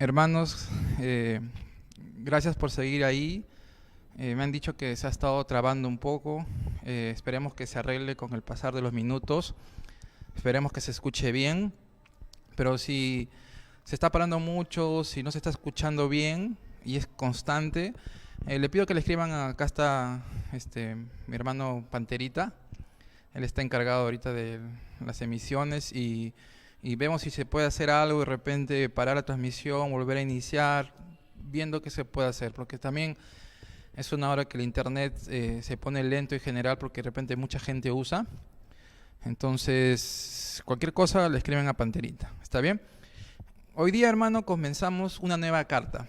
Hermanos, gracias por seguir ahí. Me han dicho que se ha estado trabando un poco. Esperemos que se arregle con el pasar de los minutos. Esperemos que se escuche bien. Pero si se está parando mucho, si no se está escuchando bien y es constante, le pido que le escriban. Acá está mi hermano Panterita. Él está encargado ahorita de las emisiones y vemos si se puede hacer algo, de repente parar la transmisión, volver a iniciar, viendo qué se puede hacer, porque también es una hora que el internet se pone lento en general porque de repente mucha gente usa. Entonces, cualquier cosa le escriben a Panterita, ¿está bien? Hoy día, hermano, comenzamos una nueva carta,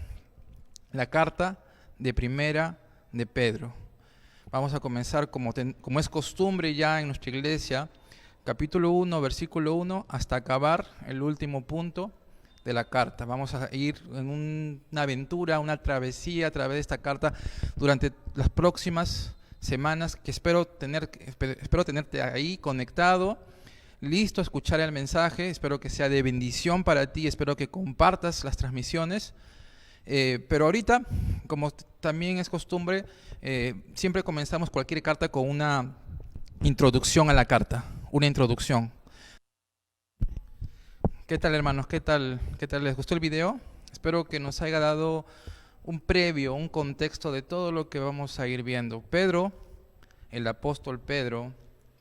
la carta de Primera de Pedro. Vamos a comenzar como es costumbre ya en nuestra iglesia, capítulo 1, versículo 1, hasta acabar el último punto de la carta. Vamos a ir en una aventura, una travesía a través de esta carta durante las próximas semanas, que espero tenerte ahí conectado, listo a escuchar el mensaje. Espero que sea de bendición para ti, espero que compartas las transmisiones. Pero ahorita, como también es costumbre, siempre comenzamos cualquier carta con una introducción a la carta, una introducción. ¿Qué tal, hermanos? ¿Qué tal? ¿Les gustó el video? Espero que nos haya dado un previo, un contexto de todo lo que vamos a ir viendo. Pedro, el apóstol Pedro,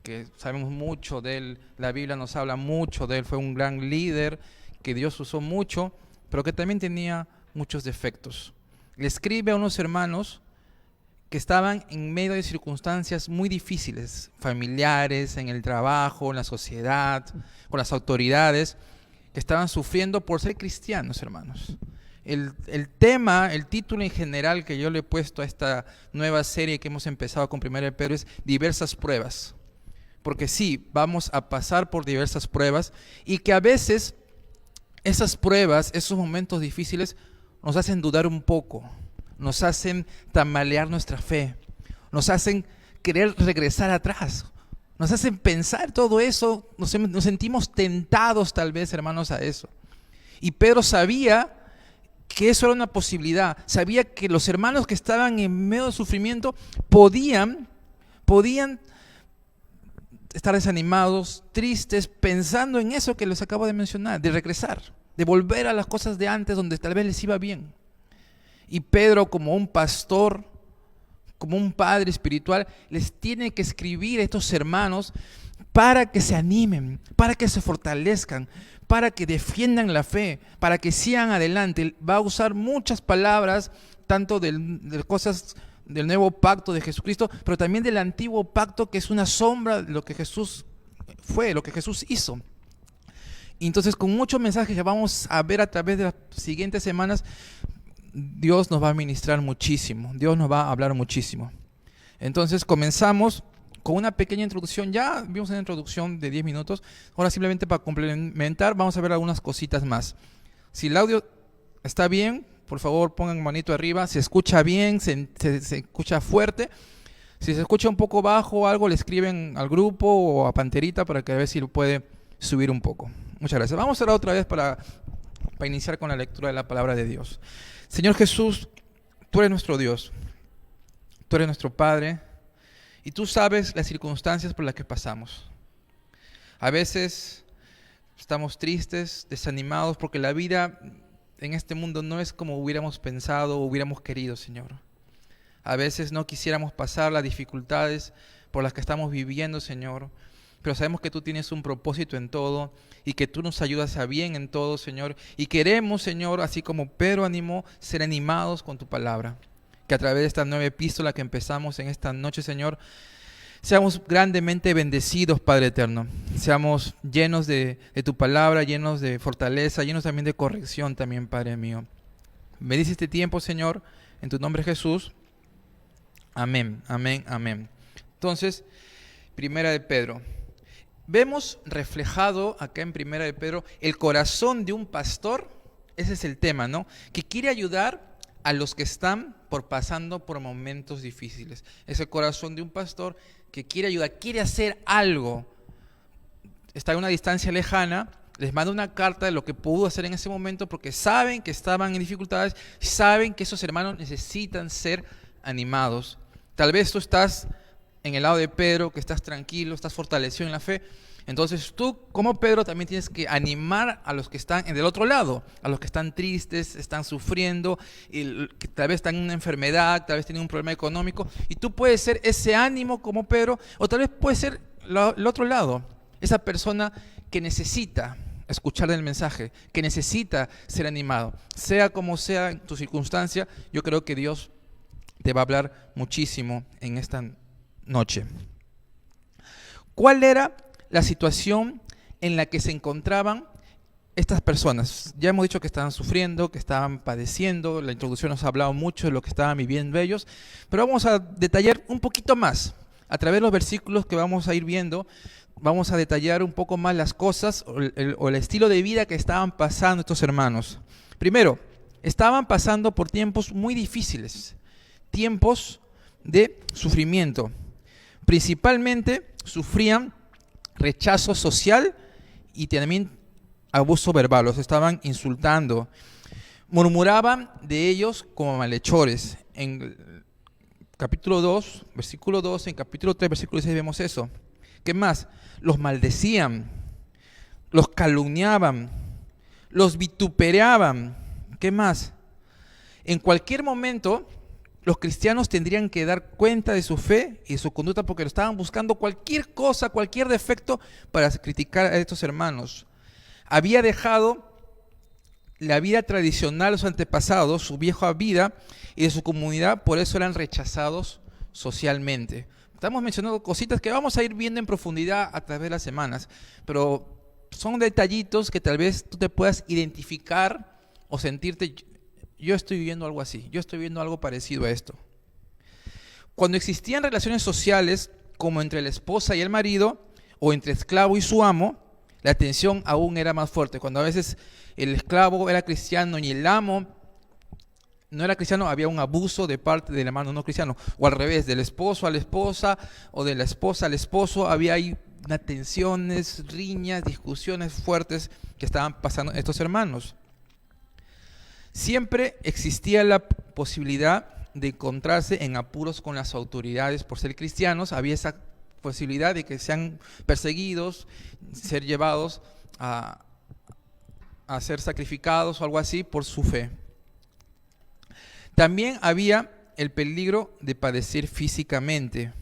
que sabemos mucho de él, la Biblia nos habla mucho de él, fue un gran líder que Dios usó mucho, pero que también tenía muchos defectos. Le escribe a unos hermanos que estaban en medio de circunstancias muy difíciles, familiares, en el trabajo, en la sociedad, con las autoridades, que estaban sufriendo por ser cristianos, hermanos. El tema, el título en general que yo le he puesto a esta nueva serie que hemos empezado con Primera de Pedro es diversas pruebas. Porque sí, vamos a pasar por diversas pruebas y que a veces esas pruebas, esos momentos difíciles nos hacen dudar un poco, nos hacen tambalear nuestra fe, nos hacen querer regresar atrás, nos hacen pensar todo eso, nos sentimos tentados tal vez, hermanos, a eso. Y Pedro sabía que eso era una posibilidad, sabía que los hermanos que estaban en medio del sufrimiento podían estar desanimados, tristes, pensando en eso que les acabo de mencionar, de regresar, de volver a las cosas de antes donde tal vez les iba bien. Y Pedro, como un pastor, como un padre espiritual, les tiene que escribir a estos hermanos para que se animen, para que se fortalezcan, para que defiendan la fe, para que sigan adelante. Va a usar muchas palabras, tanto de cosas del nuevo pacto de Jesucristo, pero también del antiguo pacto, que es una sombra de lo que Jesús fue, lo que Jesús hizo. Y entonces, con muchos mensajes que vamos a ver a través de las siguientes semanas, Dios nos va a ministrar muchísimo, Dios nos va a hablar muchísimo. Entonces comenzamos con una pequeña introducción. Ya vimos una introducción de 10 minutos, ahora simplemente para complementar vamos a ver algunas cositas más. Si el audio está bien, por favor pongan manito arriba. Se escucha bien, se escucha fuerte. Si se escucha un poco bajo o algo, le escriben al grupo o a Panterita para que a ver si lo puede subir un poco. Muchas gracias. Vamos a orar otra vez para iniciar con la lectura de la palabra de Dios. Señor Jesús, tú eres nuestro Dios, tú eres nuestro Padre y tú sabes las circunstancias por las que pasamos. A veces estamos tristes, desanimados, porque la vida en este mundo no es como hubiéramos pensado o hubiéramos querido, Señor. A veces no quisiéramos pasar las dificultades por las que estamos viviendo, Señor, pero sabemos que tú tienes un propósito en todo y que tú nos ayudas a bien en todo, Señor. Y queremos, Señor, así como Pedro animó, ser animados con tu palabra. Que a través de esta nueva epístola que empezamos en esta noche, Señor, seamos grandemente bendecidos, Padre eterno. Seamos llenos de tu palabra, llenos de fortaleza, llenos también de corrección también, Padre mío. Bendice este tiempo, Señor, en tu nombre Jesús. Amén, amén, amén. Entonces, Primera de Pedro. Vemos reflejado acá en Primera de Pedro el corazón de un pastor. Ese es el tema, ¿no? Que quiere ayudar a los que están pasando por momentos difíciles. Es el corazón de un pastor que quiere ayudar, quiere hacer algo. Está a una distancia lejana, Les manda una carta de lo que pudo hacer en ese momento porque saben que estaban en dificultades, saben que esos hermanos necesitan ser animados. Tal vez tú estás en el lado de Pedro, que estás tranquilo, estás fortalecido en la fe. Entonces tú, como Pedro, también tienes que animar a los que están del otro lado, a los que están tristes, están sufriendo, y que tal vez están en una enfermedad, tal vez tienen un problema económico, y tú puedes ser ese ánimo como Pedro, o tal vez puedes ser el otro lado, esa persona que necesita escuchar el mensaje, que necesita ser animado. Sea como sea tu circunstancia, yo creo que Dios te va a hablar muchísimo en esta noche. ¿Cuál era la situación en la que se encontraban estas personas? Ya hemos dicho que estaban sufriendo, que estaban padeciendo. La introducción nos ha hablado mucho de lo que estaban viviendo ellos, pero vamos a detallar un poquito más. A través de los versículos que vamos a ir viendo, vamos a detallar un poco más las cosas o el estilo de vida que estaban pasando estos hermanos. Primero, estaban pasando por tiempos muy difíciles, tiempos de sufrimiento. Principalmente sufrían rechazo social y también abuso verbal. Los estaban insultando. Murmuraban de ellos como malhechores. En capítulo 2, versículo 2, en capítulo 3, versículo 6 vemos eso. ¿Qué más? Los maldecían, los calumniaban, los vituperaban. ¿Qué más? En cualquier momento, los cristianos tendrían que dar cuenta de su fe y de su conducta porque lo estaban buscando cualquier cosa, cualquier defecto para criticar a estos hermanos. Había dejado la vida tradicional de sus antepasados, su vieja vida y de su comunidad, por eso eran rechazados socialmente. Estamos mencionando cositas que vamos a ir viendo en profundidad a través de las semanas, pero son detallitos que tal vez tú te puedas identificar o sentirte, yo estoy viviendo algo así, yo estoy viviendo algo parecido a esto. Cuando existían relaciones sociales, como entre la esposa y el marido, o entre esclavo y su amo, la tensión aún era más fuerte. Cuando a veces el esclavo era cristiano y el amo no era cristiano, había un abuso de parte del hermano no cristiano. O al revés, del esposo a la esposa, o de la esposa al esposo, había ahí tensiones, riñas, discusiones fuertes que estaban pasando estos hermanos. Siempre existía la posibilidad de encontrarse en apuros con las autoridades por ser cristianos. Había esa posibilidad de que sean perseguidos, ser llevados a ser sacrificados o algo así por su fe. También había el peligro de padecer físicamente.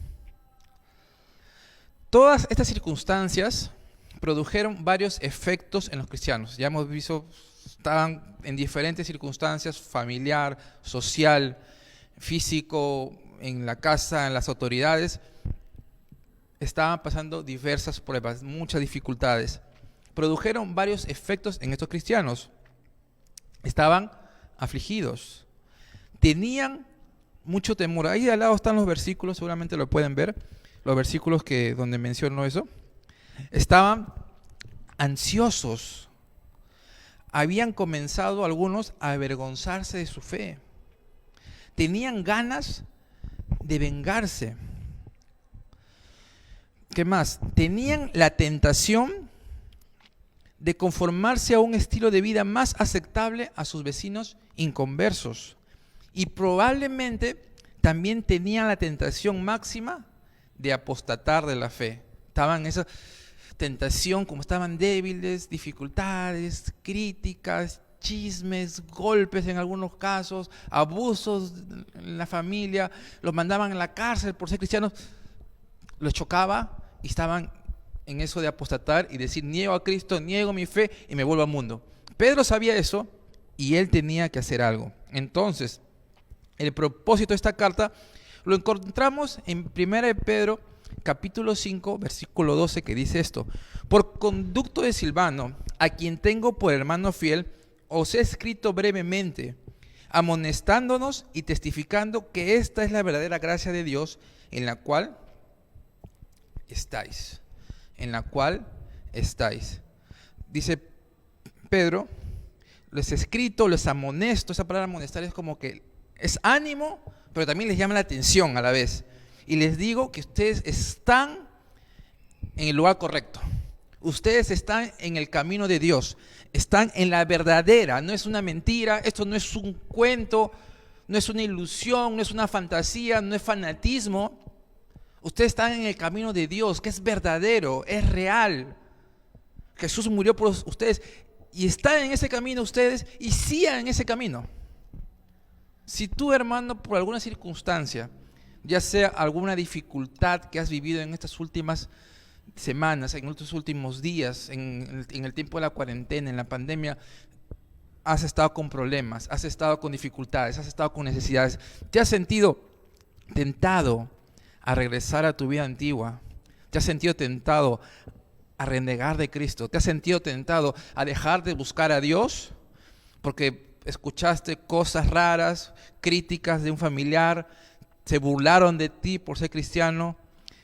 Todas estas circunstancias produjeron varios efectos en los cristianos. Ya hemos visto, estaban en diferentes circunstancias, familiar, social, físico, en la casa, en las autoridades. Estaban pasando diversas pruebas, muchas dificultades. Produjeron varios efectos en estos cristianos. Estaban afligidos. Tenían mucho temor. Ahí al lado están los versículos, seguramente lo pueden ver, los versículos donde menciono eso. Estaban ansiosos. Habían comenzado algunos a avergonzarse de su fe. Tenían ganas de vengarse. ¿Qué más? Tenían la tentación de conformarse a un estilo de vida más aceptable a sus vecinos inconversos. Y probablemente también tenían la tentación máxima de apostatar de la fe. Estaban en esa tentación, como estaban débiles, dificultades, críticas, chismes, golpes en algunos casos, abusos en la familia, los mandaban a la cárcel por ser cristianos, los chocaba y estaban en eso de apostatar y decir, niego a Cristo, niego mi fe y me vuelvo al mundo. Pedro sabía eso y él tenía que hacer algo. Entonces, el propósito de esta carta lo encontramos en 1 Pedro capítulo 5, versículo 12, que dice esto: por conducto de Silvano, a quien tengo por hermano fiel, os he escrito brevemente, amonestándonos y testificando que esta es la verdadera gracia de Dios en la cual estáis. En la cual estáis. Dice Pedro, les he escrito, les amonesto. Esa palabra amonestar es como que es ánimo, pero también les llama la atención a la vez. Y les digo que ustedes están en el lugar correcto. Ustedes están en el camino de Dios, están en la verdadera, no es una mentira, esto no es un cuento, no es una ilusión, no es una fantasía, no es fanatismo. Ustedes están en el camino de Dios, que es verdadero, es real. Jesús murió por ustedes y están en ese camino ustedes y sigan en ese camino. Si tú, hermano, por alguna circunstancia, ya sea alguna dificultad que has vivido en estas últimas semanas, en estos últimos días, en el tiempo de la cuarentena, en la pandemia, has estado con problemas, has estado con dificultades, has estado con necesidades, te has sentido tentado a regresar a tu vida antigua, te has sentido tentado a renegar de Cristo, te has sentido tentado a dejar de buscar a Dios porque escuchaste cosas raras, críticas de un familiar, se burlaron de ti por ser cristiano,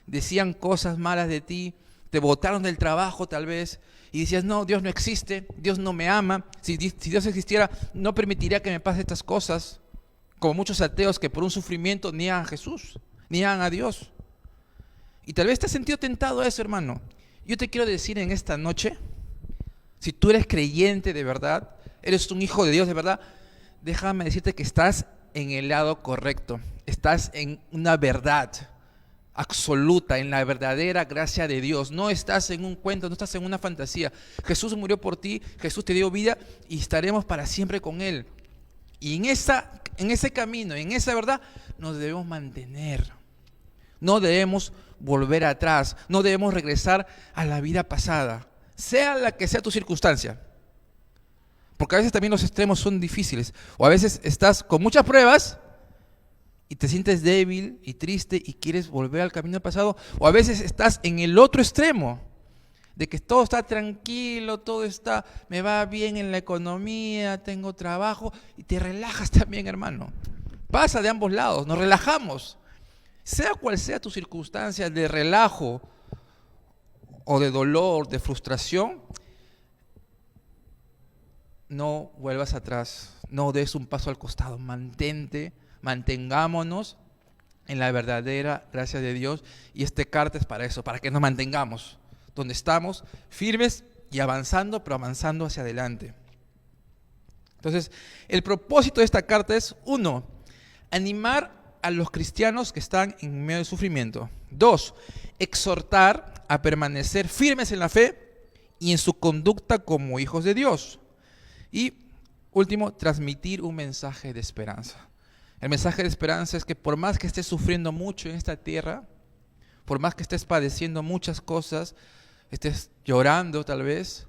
decían cosas malas de ti, te botaron del trabajo tal vez, y decías, no, Dios no existe, Dios no me ama, si Dios existiera no permitiría que me pase estas cosas, como muchos ateos que por un sufrimiento niegan a Jesús, niegan a Dios. Y tal vez te has sentido tentado a eso, hermano. Yo te quiero decir en esta noche, si tú eres creyente de verdad, eres un hijo de Dios de verdad, déjame decirte que estás en el lado correcto, estás en una verdad absoluta, en la verdadera gracia de Dios. No estás en un cuento, no estás en una fantasía. Jesús murió por ti, Jesús te dio vida y estaremos para siempre con Él. Y en ese camino, en esa verdad, nos debemos mantener. No debemos volver atrás, no debemos regresar a la vida pasada, sea la que sea tu circunstancia. Porque a veces también los extremos son difíciles. O a veces estás con muchas pruebas y te sientes débil y triste y quieres volver al camino pasado, o a veces estás en el otro extremo, de que todo está tranquilo, me va bien en la economía, tengo trabajo, y te relajas también, hermano. Pasa de ambos lados, nos relajamos. Sea cual sea tu circunstancia de relajo, o de dolor, de frustración, no vuelvas atrás, no des un paso al costado, mantengámonos en la verdadera gracia de Dios, y este carta es para eso, para que nos mantengamos donde estamos, firmes y avanzando, pero avanzando hacia adelante. Entonces, el propósito de esta carta es, 1, animar a los cristianos que están en medio del sufrimiento. 2, exhortar a permanecer firmes en la fe y en su conducta como hijos de Dios. Y último, transmitir un mensaje de esperanza. El mensaje de esperanza es que por más que estés sufriendo mucho en esta tierra, por más que estés padeciendo muchas cosas, estés llorando tal vez,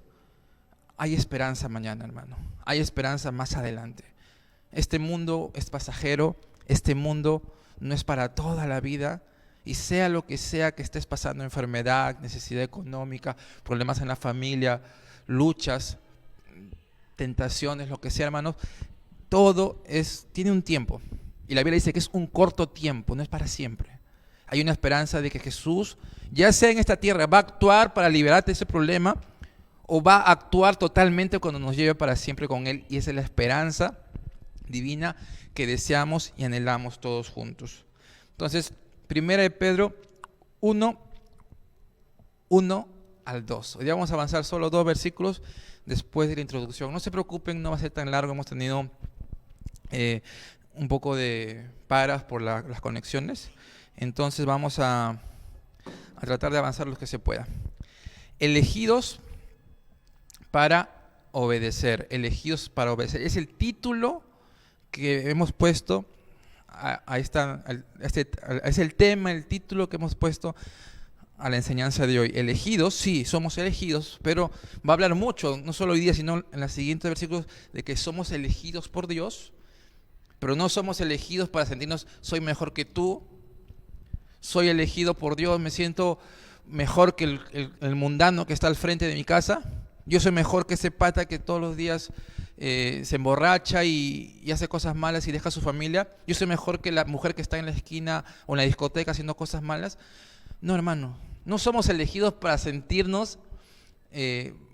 hay esperanza mañana, hermano. Hay esperanza más adelante. Este mundo es pasajero, este mundo no es para toda la vida, y sea lo que sea que estés pasando, enfermedad, necesidad económica, problemas en la familia, luchas, tentaciones, lo que sea, hermanos, todo tiene un tiempo. Y la Biblia dice que es un corto tiempo, no es para siempre. Hay una esperanza de que Jesús, ya sea en esta tierra, va a actuar para liberarte de ese problema, o va a actuar totalmente cuando nos lleve para siempre con Él. Y esa es la esperanza divina que deseamos y anhelamos todos juntos. Entonces, 1 de Pedro 1 al 2. Hoy vamos a avanzar solo 2 versículos después de la introducción. No se preocupen, no va a ser tan largo. Hemos tenido un poco de paras por las conexiones. Entonces vamos a tratar de avanzar lo que se pueda. Elegidos para obedecer. Elegidos para obedecer. Es el título que hemos puesto es el tema, el título que hemos puesto a la enseñanza de hoy. Elegidos, sí, somos elegidos, pero va a hablar mucho, no solo hoy día, sino en los siguientes versículos, de que somos elegidos por Dios, pero no somos elegidos para sentirnos, soy mejor que tú, soy elegido por Dios, me siento mejor que el mundano que está al frente de mi casa, yo soy mejor que ese pata que todos los días se emborracha y hace cosas malas y deja a su familia, yo soy mejor que la mujer que está en la esquina o en la discoteca haciendo cosas malas. No, hermano, no somos elegidos para sentirnos,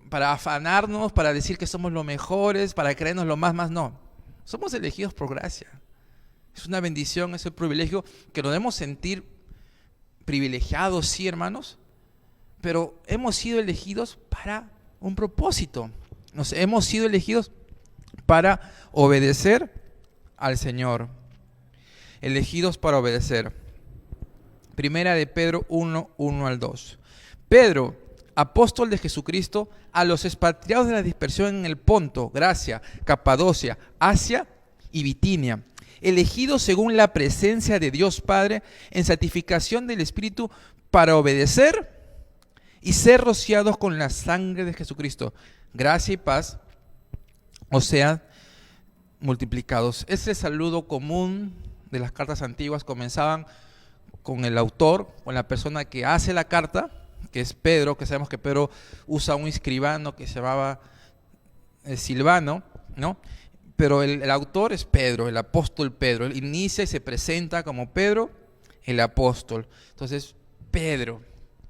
para afanarnos, para decir que somos los mejores, para creernos lo más, no. Somos elegidos por gracia. Es una bendición, es un privilegio que nos debemos sentir privilegiados, sí, hermanos, pero hemos sido elegidos para un propósito. Hemos sido elegidos para obedecer al Señor. Elegidos para obedecer. Primera de Pedro 1, 1 al 2. Pedro, apóstol de Jesucristo, a los expatriados de la dispersión en el Ponto, Gracia, Capadocia, Asia y Bitinia, elegidos según la presencia de Dios Padre en santificación del Espíritu para obedecer y ser rociados con la sangre de Jesucristo. Gracia y paz os sean multiplicados. Ese saludo común de las cartas antiguas comenzaban con el autor, con la persona que hace la carta, que es Pedro, que sabemos que Pedro usa un escribano que se llamaba Silvano, ¿no? Pero el autor es Pedro, el apóstol Pedro. Él inicia y se presenta como Pedro, el apóstol. Entonces, Pedro.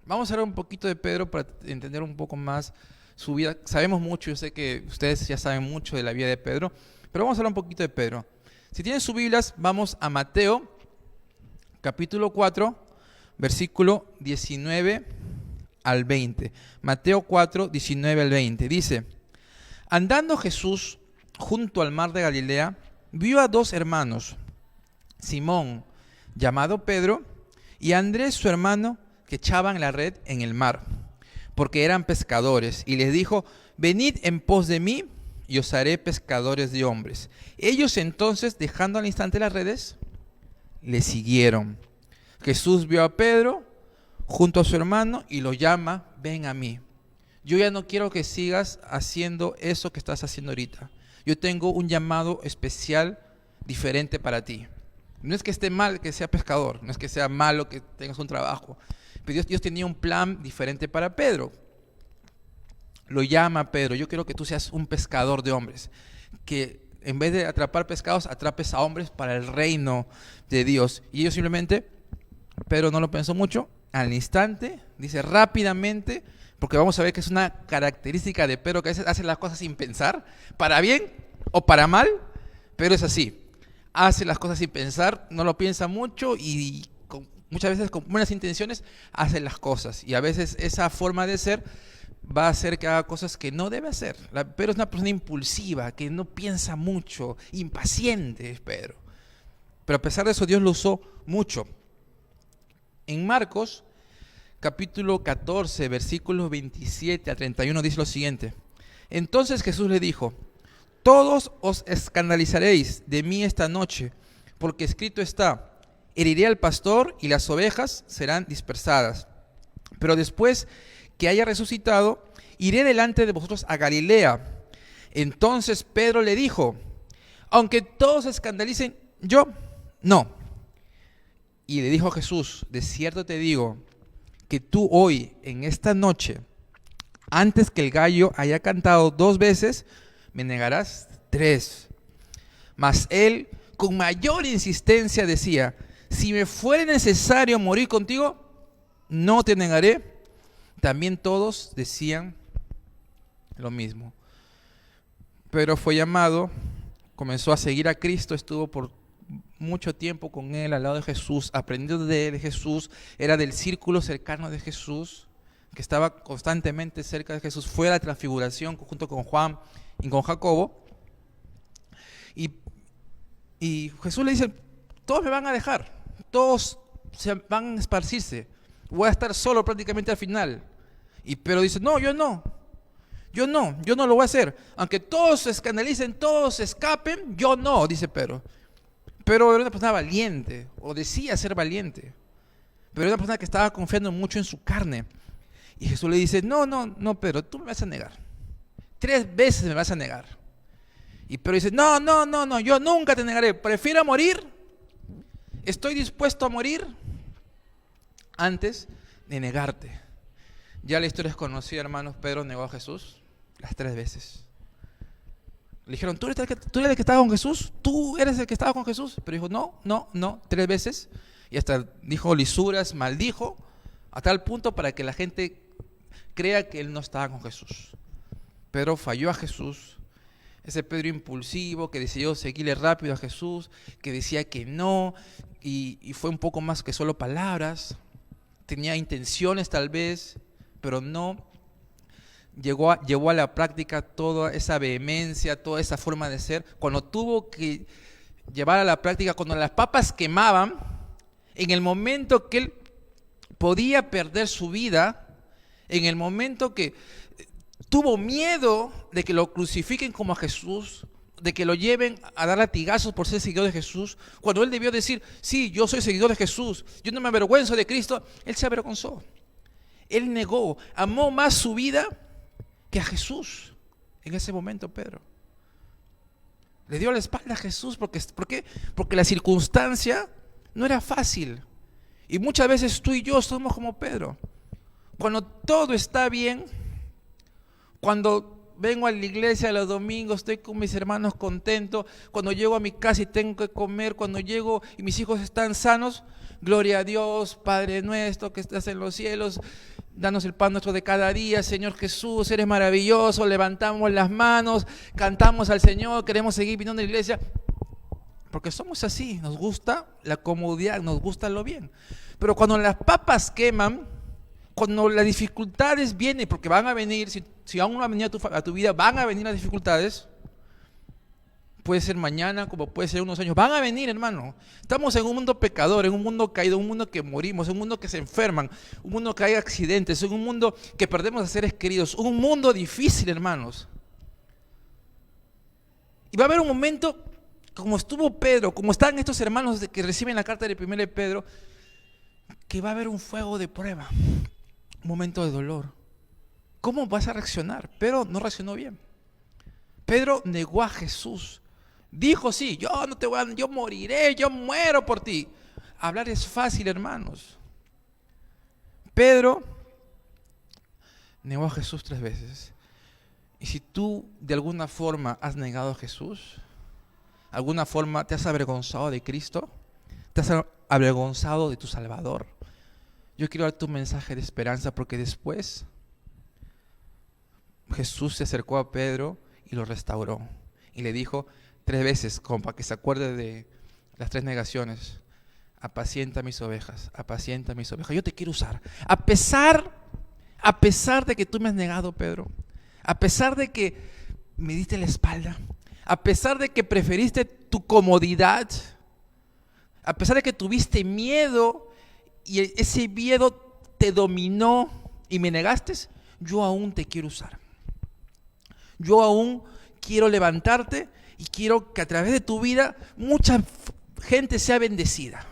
Vamos a hablar un poquito de Pedro para entender un poco más su vida. Sabemos mucho, yo sé que ustedes ya saben mucho de la vida de Pedro, pero vamos a hablar un poquito de Pedro. Si tienen sus Biblias, vamos a Mateo, capítulo 4, versículo 19 al 20. Mateo 4, 19 al 20. Dice: andando Jesús junto al mar de Galilea, vio a dos hermanos, Simón, llamado Pedro, y Andrés, su hermano, que echaban la red en el mar, porque eran pescadores, y les dijo: venid en pos de mí, y os haré pescadores de hombres. Ellos entonces, dejando al instante las redes, le siguieron. Jesús vio a Pedro junto a su hermano y lo llama: ven a mí. Yo ya no quiero que sigas haciendo eso que estás haciendo ahorita. Yo tengo un llamado especial, diferente para ti. No es que esté mal que sea pescador, no es que sea malo que tengas un trabajo, pero Dios tenía un plan diferente para Pedro. Lo llama a Pedro: yo quiero que tú seas un pescador de hombres, que en vez de atrapar pescados, atrapes a hombres para el reino de Dios. Y ellos simplemente, Pedro no lo pensó mucho, al instante, dice rápidamente, porque vamos a ver que es una característica de Pedro, que a veces hace las cosas sin pensar, para bien o para mal, pero es así. Hace las cosas sin pensar, no lo piensa mucho y muchas veces con buenas intenciones hace las cosas. Y a veces esa forma de ser va a hacer que haga cosas que no debe hacer. Pedro es una persona impulsiva, que no piensa mucho, impaciente es Pedro. Pero a pesar de eso, Dios lo usó mucho. En Marcos, capítulo 14, versículos 27 a 31, dice lo siguiente: entonces Jesús le dijo: todos os escandalizaréis de mí esta noche, porque escrito está: heriré al pastor y las ovejas serán dispersadas. Pero después que haya resucitado, iré delante de vosotros a Galilea. Entonces Pedro le dijo: aunque todos se escandalicen, yo no. Y le dijo a Jesús: de cierto te digo que tú hoy, en esta noche, antes que el gallo haya cantado 2 veces, me negarás 3. Mas él, con mayor insistencia, decía: si me fuere necesario morir contigo, no te negaré. También todos decían lo mismo. Pedro fue llamado, comenzó a seguir a Cristo, estuvo por mucho tiempo con él, al lado de Jesús, aprendiendo de él, de Jesús. Era del círculo cercano de Jesús, que estaba constantemente cerca de Jesús. Fue a la transfiguración junto con Juan y con Jacobo. Y Jesús le dice: todos me van a dejar, todos se van a esparcirse, voy a estar solo prácticamente al final. Y Pedro dice: no, yo no lo voy a hacer. Aunque todos se escandalicen, todos se escapen, yo no, dice Pedro. Pero era una persona valiente, o decía ser valiente, pero era una persona que estaba confiando mucho en su carne. Y Jesús le dice: no, Pedro, tú me vas a negar. 3 veces me vas a negar. Y Pedro dice: no, yo nunca te negaré. Prefiero morir, estoy dispuesto a morir antes de negarte. Ya la historia es conocida, hermanos. Pedro negó a Jesús las 3 veces. Le dijeron: ¿Tú eres el que estaba con Jesús? ¿Tú eres el que estaba con Jesús? Pero dijo: no, 3 veces. Y hasta dijo lisuras, maldijo, a tal punto para que la gente crea que él no estaba con Jesús. Pedro falló a Jesús. Ese Pedro impulsivo que decidió seguirle rápido a Jesús, que decía que no, y fue un poco más que solo palabras. Tenía intenciones tal vez, pero no llevó a la práctica toda esa vehemencia, toda esa forma de ser. Cuando tuvo que llevar a la práctica, cuando las papas quemaban, en el momento que él podía perder su vida, en el momento que tuvo miedo de que lo crucifiquen como a Jesús, de que lo lleven a dar latigazos por ser seguidor de Jesús, cuando él debió decir, sí, yo soy seguidor de Jesús, yo no me avergüenzo de Cristo, él se avergonzó. Él negó, amó más su vida que a Jesús. En ese momento, Pedro le dio la espalda a Jesús. ¿Por qué? Porque la circunstancia no era fácil. Y muchas veces tú y yo somos como Pedro. Cuando todo está bien, cuando vengo a la iglesia los domingos, estoy con mis hermanos contento, cuando llego a mi casa y tengo que comer, cuando llego y mis hijos están sanos, gloria a Dios, Padre nuestro que estás en los cielos, danos el pan nuestro de cada día, Señor Jesús, eres maravilloso, levantamos las manos, cantamos al Señor, queremos seguir viniendo a la iglesia, porque somos así, nos gusta la comodidad, nos gusta lo bien. Pero cuando las papas queman, cuando las dificultades vienen, porque van a venir, si aún no han venido a tu vida, van a venir las dificultades. Puede ser mañana, como puede ser unos años. Van a venir, hermano. Estamos en un mundo pecador, en un mundo caído, un mundo que morimos, un mundo que se enferman, un mundo que hay accidentes, un mundo que perdemos a seres queridos, un mundo difícil, hermanos. Y va a haber un momento, como estuvo Pedro, como están estos hermanos que reciben la carta de 1 Pedro, que va a haber un fuego de prueba. Un momento de dolor. ¿Cómo vas a reaccionar? Pedro no reaccionó bien. Pedro negó a Jesús. Dijo, sí, yo moriré, yo muero por ti. Hablar es fácil, hermanos. Pedro negó a Jesús 3 veces. Y si tú de alguna forma has negado a Jesús, de alguna forma te has avergonzado de Cristo, te has avergonzado de tu Salvador, yo quiero darte un mensaje de esperanza, porque después Jesús se acercó a Pedro y lo restauró. Y le dijo 3 veces, como para que se acuerde de las 3 negaciones: apacienta mis ovejas, apacienta mis ovejas. Yo te quiero usar. A pesar de que tú me has negado, Pedro, a pesar de que me diste la espalda, a pesar de que preferiste tu comodidad, a pesar de que tuviste miedo y ese miedo te dominó y me negaste, yo aún te quiero usar. Yo aún quiero levantarte y quiero que a través de tu vida mucha gente sea bendecida.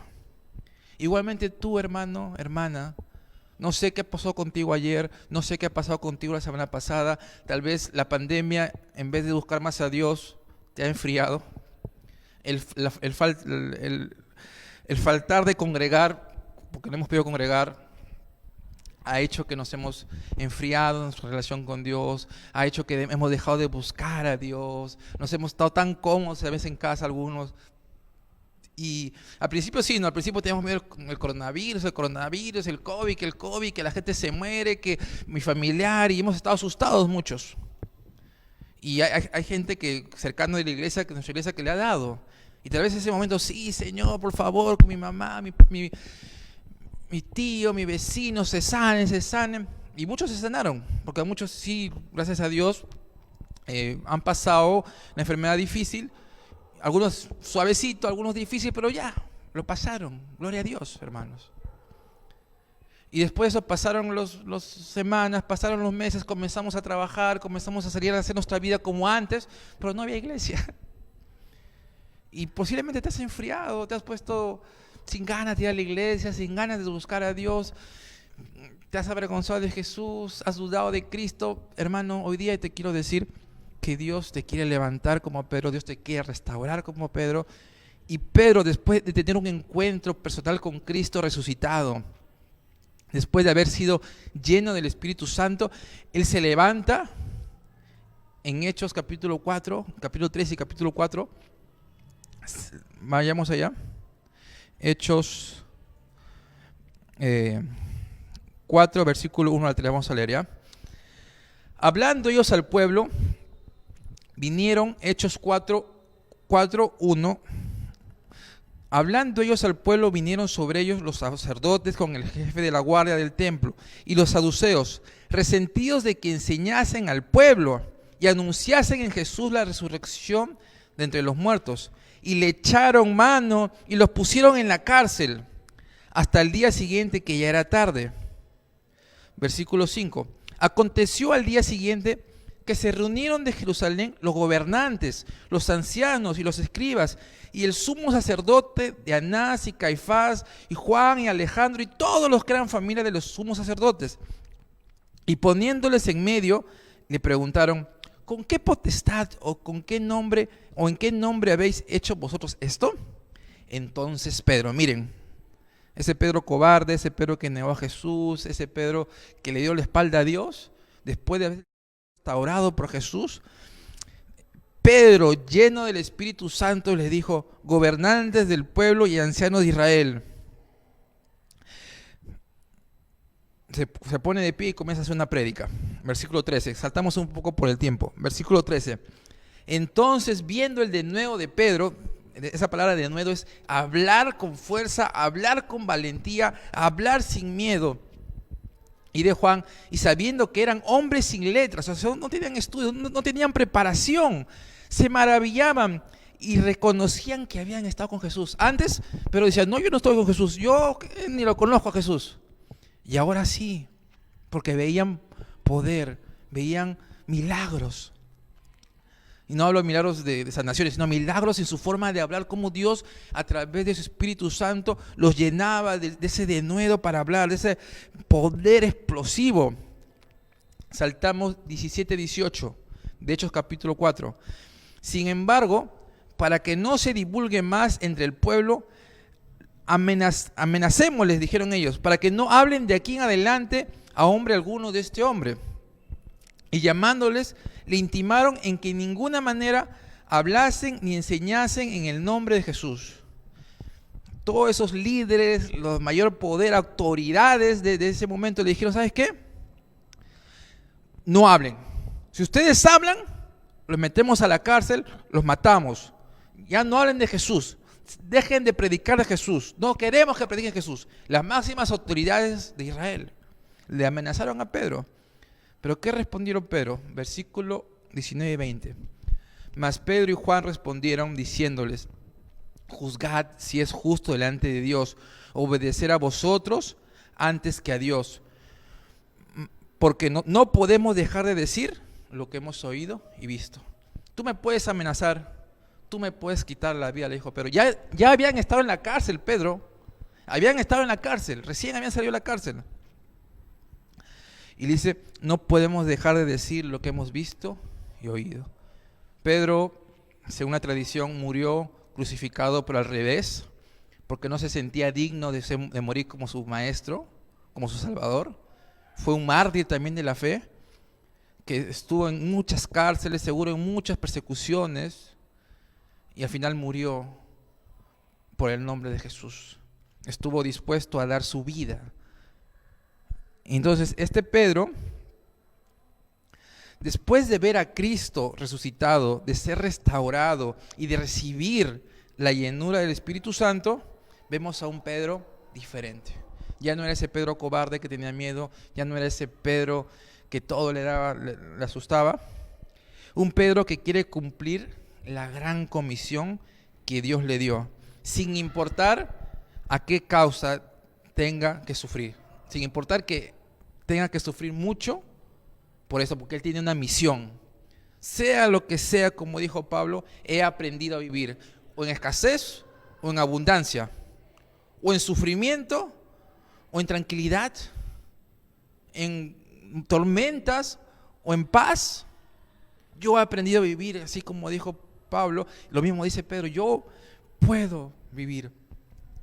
Igualmente tú, hermano, hermana, no sé qué pasó contigo ayer, no sé qué ha pasado contigo la semana pasada. Tal vez la pandemia, en vez de buscar más a Dios, te ha enfriado. El faltar de congregar, porque no hemos podido congregar, ha hecho que nos hemos enfriado en nuestra relación con Dios, ha hecho que hemos dejado de buscar a Dios, nos hemos estado tan cómodos a veces en casa algunos. Y al principio sí, al principio teníamos miedo el coronavirus, el COVID, que la gente se muere, que mi familiar, y hemos estado asustados muchos. Y hay gente que cercano de la iglesia, que nuestra iglesia, que le ha dado. Y tal vez en ese momento, sí, Señor, por favor, que mi mamá, mi tío, mi vecino se sanen. Y muchos se sanaron, porque muchos sí, gracias a Dios, han pasado la enfermedad difícil. Algunos suavecito, algunos difícil, pero ya, lo pasaron. Gloria a Dios, hermanos. Y después de eso pasaron las semanas, pasaron los meses, comenzamos a trabajar, comenzamos a salir a hacer nuestra vida como antes, pero no había iglesia. Y posiblemente te has enfriado, te has puesto sin ganas de ir a la iglesia, sin ganas de buscar a Dios, te has avergonzado de Jesús, has dudado de Cristo. Hermano, hoy día te quiero decir que Dios te quiere levantar como Pedro, Dios te quiere restaurar como Pedro. Y Pedro, después de tener un encuentro personal con Cristo resucitado, después de haber sido lleno del Espíritu Santo, él se levanta en Hechos capítulo 4, capítulo 3 y capítulo 4. Vayamos allá. Hechos 4, versículo 1 al 3, vamos a leer ya. Hablando ellos al pueblo, vinieron, Hechos 4, 1. Hablando ellos al pueblo, vinieron sobre ellos los sacerdotes con el jefe de la guardia del templo y los saduceos, resentidos de que enseñasen al pueblo y anunciasen en Jesús la resurrección de entre los muertos. Y le echaron mano y los pusieron en la cárcel hasta el día siguiente, que ya era tarde. Versículo 5. Aconteció al día siguiente que se reunieron de Jerusalén los gobernantes, los ancianos y los escribas, y el sumo sacerdote de Anás y Caifás, y Juan y Alejandro, y todos los que eran familia de los sumos sacerdotes. Y poniéndoles en medio, le preguntaron: ¿con qué potestad o con qué nombre o en qué nombre habéis hecho vosotros esto? Entonces Pedro, miren, ese Pedro cobarde, ese Pedro que negó a Jesús, ese Pedro que le dio la espalda a Dios, después de haber restaurado por Jesús, Pedro, lleno del Espíritu Santo, les dijo: gobernantes del pueblo y ancianos de Israel. Se pone de pie y comienza a hacer una prédica. Versículo 13, saltamos un poco por el tiempo. Versículo 13. Entonces, viendo el denuedo de Pedro, esa palabra denuedo es hablar con fuerza, hablar con valentía, hablar sin miedo, y de Juan, y sabiendo que eran hombres sin letras, o sea, no tenían estudios, no tenían preparación, se maravillaban y reconocían que habían estado con Jesús antes, pero decían: no, yo no estoy con Jesús, yo ni lo conozco a Jesús. Y ahora sí, porque veían poder, veían milagros. Y no hablo de milagros de sanaciones, sino milagros en su forma de hablar, como Dios a través de su Espíritu Santo los llenaba de ese denuedo para hablar, de ese poder explosivo. Saltamos 17-18 de Hechos capítulo 4. Sin embargo, para que no se divulgue más entre el pueblo, amenacemos, les dijeron ellos, para que no hablen de aquí en adelante a hombre alguno de este hombre. Y llamándoles, le intimaron en que en ninguna manera hablasen ni enseñasen en el nombre de Jesús. Todos esos líderes, los mayor poder, autoridades de ese momento le dijeron: ¿sabes qué? No hablen. Si ustedes hablan, los metemos a la cárcel, los matamos. Ya no hablen de Jesús. Dejen de predicar de Jesús. No queremos que prediquen Jesús. Las máximas autoridades de Israel le amenazaron a Pedro. ¿Pero qué respondieron Pedro? Versículo 19 y 20. Mas Pedro y Juan respondieron diciéndoles: juzgad si es justo delante de Dios obedecer a vosotros antes que a Dios. Porque no podemos dejar de decir lo que hemos oído y visto. Tú me puedes amenazar, tú me puedes quitar la vida, le dijo Pedro. Ya habían estado en la cárcel, Pedro. Habían estado en la cárcel, recién habían salido de la cárcel. Y dice: no podemos dejar de decir lo que hemos visto y oído. Pedro, según la tradición, murió crucificado pero al revés, porque no se sentía digno de morir como su maestro, como su salvador. Fue un mártir también de la fe, que estuvo en muchas cárceles, seguro en muchas persecuciones, y al final murió por el nombre de Jesús. Estuvo dispuesto a dar su vida. Entonces, este Pedro, después de ver a Cristo resucitado, de ser restaurado y de recibir la llenura del Espíritu Santo, vemos a un Pedro diferente. Ya no era ese Pedro cobarde que tenía miedo, ya no era ese Pedro que todo le asustaba. Un Pedro que quiere cumplir la gran comisión que Dios le dio, sin importar a qué causa tenga que sufrir. Sin importar que tenga que sufrir mucho por eso, porque él tiene una misión. Sea lo que sea, como dijo Pablo, he aprendido a vivir o en escasez o en abundancia, o en sufrimiento o en tranquilidad, en tormentas o en paz. Yo he aprendido a vivir así como dijo Pablo. Lo mismo dice Pedro: yo puedo vivir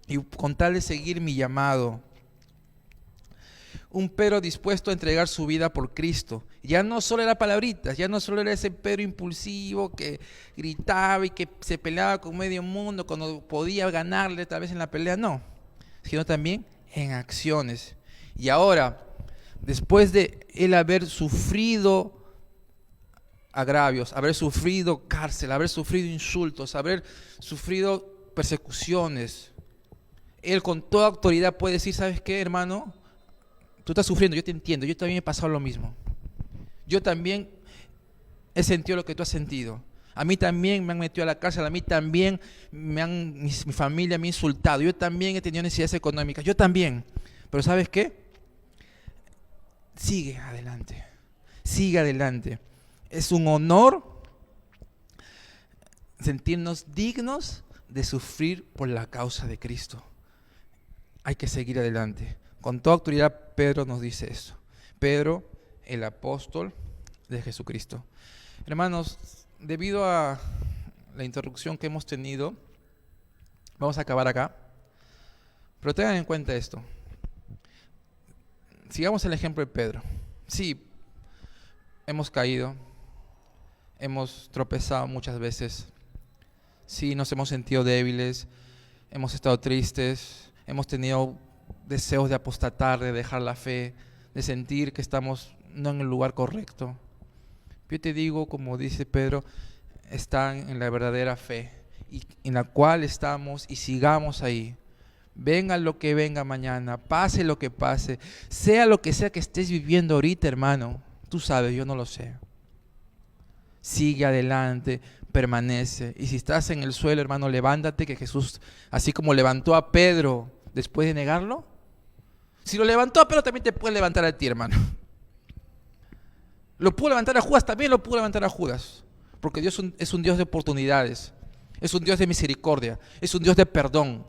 y con tal de seguir mi llamado. Un Pedro dispuesto a entregar su vida por Cristo. Ya no solo era palabritas, ya no solo era ese Pedro impulsivo que gritaba y que se peleaba con medio mundo cuando podía ganarle tal vez en la pelea, no, sino también en acciones. Y ahora, después de él haber sufrido agravios, haber sufrido cárcel, haber sufrido insultos, haber sufrido persecuciones, Él con toda autoridad puede decir, ¿sabes qué, hermano? Tú estás sufriendo, yo te entiendo, yo también he pasado lo mismo. Yo también he sentido lo que tú has sentido. A mí también me han metido a la cárcel, a mí también mi familia me ha insultado, yo también he tenido necesidades económicas, yo también. Pero ¿sabes qué? Sigue adelante, sigue adelante. Es un honor sentirnos dignos de sufrir por la causa de Cristo. Hay que seguir adelante. Con toda autoridad Pedro nos dice eso. Pedro, el apóstol de Jesucristo. Hermanos, debido a la interrupción que hemos tenido, vamos a acabar acá. Pero tengan en cuenta esto. Sigamos el ejemplo de Pedro. Sí, hemos caído, hemos tropezado muchas veces. Sí, nos hemos sentido débiles, hemos estado tristes, hemos tenido deseos de apostatar, de dejar la fe, de sentir que estamos no en el lugar correcto. Yo te digo, como dice Pedro, están en la verdadera fe, y en la cual estamos, y sigamos ahí. Venga lo que venga mañana, pase lo que pase, sea lo que sea que estés viviendo ahorita, hermano. Tú sabes, yo no lo sé. Sigue adelante, permanece. Y si estás en el suelo, hermano, levántate, que Jesús, así como levantó a Pedro después de negarlo, si lo levantó a Pedro, también te puede levantar a ti, hermano. Lo pudo levantar a Judas, también lo pudo levantar a Judas. Porque Dios es un Dios de oportunidades, es un Dios de misericordia, es un Dios de perdón.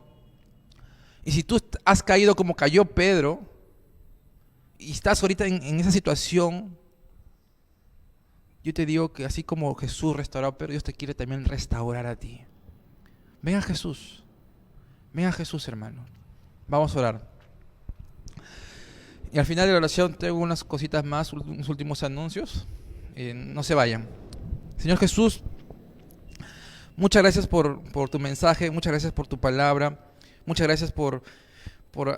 Y si tú has caído como cayó Pedro, y estás ahorita en esa situación, yo te digo que así como Jesús restauró a Pedro, Dios te quiere también restaurar a ti. Ven a Jesús, hermano. Vamos a orar. Y al final de la oración tengo unas cositas más, unos últimos anuncios. No se vayan. Señor Jesús, muchas gracias por tu mensaje, muchas gracias por tu palabra, muchas gracias por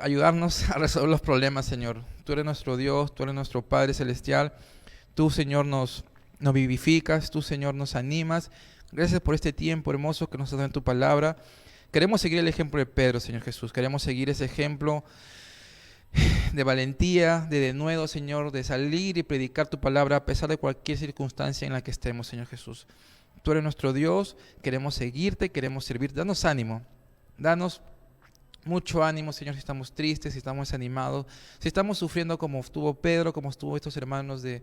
ayudarnos a resolver los problemas, Señor. Tú eres nuestro Dios, tú eres nuestro Padre Celestial. Tú, Señor, nos vivificas, tú, Señor, nos animas. Gracias por este tiempo hermoso que nos has dado en tu palabra. Queremos seguir el ejemplo de Pedro, Señor Jesús. Queremos seguir ese ejemplo de valentía, de denuedo, Señor, de salir y predicar tu palabra a pesar de cualquier circunstancia en la que estemos, Señor Jesús. Tú eres nuestro Dios, queremos seguirte, queremos servirte. Danos ánimo, danos mucho ánimo, Señor, si estamos tristes, si estamos desanimados, si estamos sufriendo como estuvo Pedro, como estuvo estos hermanos de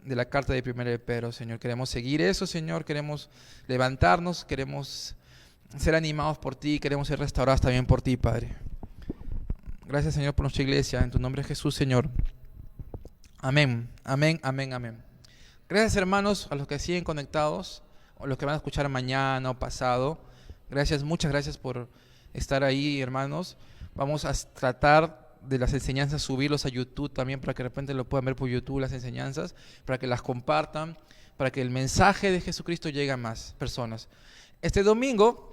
la carta de 1 de Pedro, Señor. Queremos seguir eso, Señor, queremos levantarnos, queremos ser animados por ti, queremos ser restaurados también por ti, Padre. Gracias, Señor, por nuestra iglesia. En tu nombre, Jesús, Señor. Amén, amén, amén, amén. Gracias, hermanos, a los que siguen conectados, o los que van a escuchar mañana o pasado. Gracias, muchas gracias por estar ahí, hermanos. Vamos a tratar de las enseñanzas subirlos a YouTube también, para que de repente lo puedan ver por YouTube, las enseñanzas, para que las compartan, para que el mensaje de Jesucristo llegue a más personas. Este domingo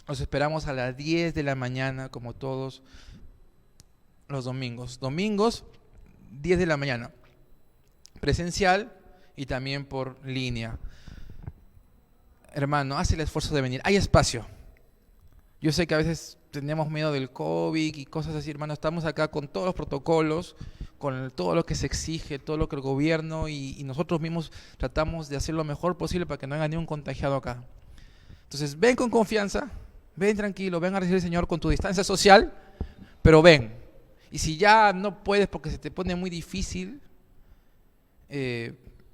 los esperamos a las 10 de la mañana, como todos los domingos. Domingos, 10 de la mañana. Presencial y también por línea. Hermano, haz el esfuerzo de venir. Hay espacio. Yo sé que a veces tenemos miedo del COVID y cosas así, hermano. Estamos acá con todos los protocolos, con todo lo que se exige, todo lo que el gobierno y nosotros mismos tratamos de hacer lo mejor posible para que no haya ni un contagiado acá. Entonces, ven con confianza, ven tranquilo, ven a recibir al Señor con tu distancia social, pero ven. Y si ya no puedes porque se te pone muy difícil,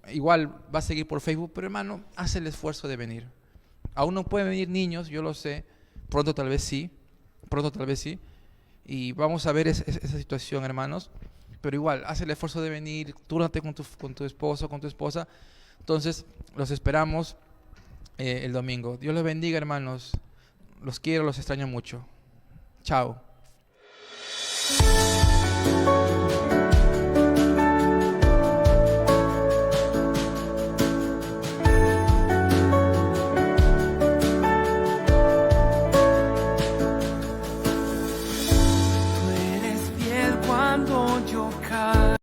igual va a seguir por Facebook, pero hermano, haz el esfuerzo de venir. Aún no pueden venir niños, yo lo sé, pronto tal vez sí, y vamos a ver esa situación, hermanos, pero igual, haz el esfuerzo de venir, túrate con tu esposo, con tu esposa. Entonces, los esperamos el domingo. Dios los bendiga, hermanos, los quiero, los extraño mucho. Chao.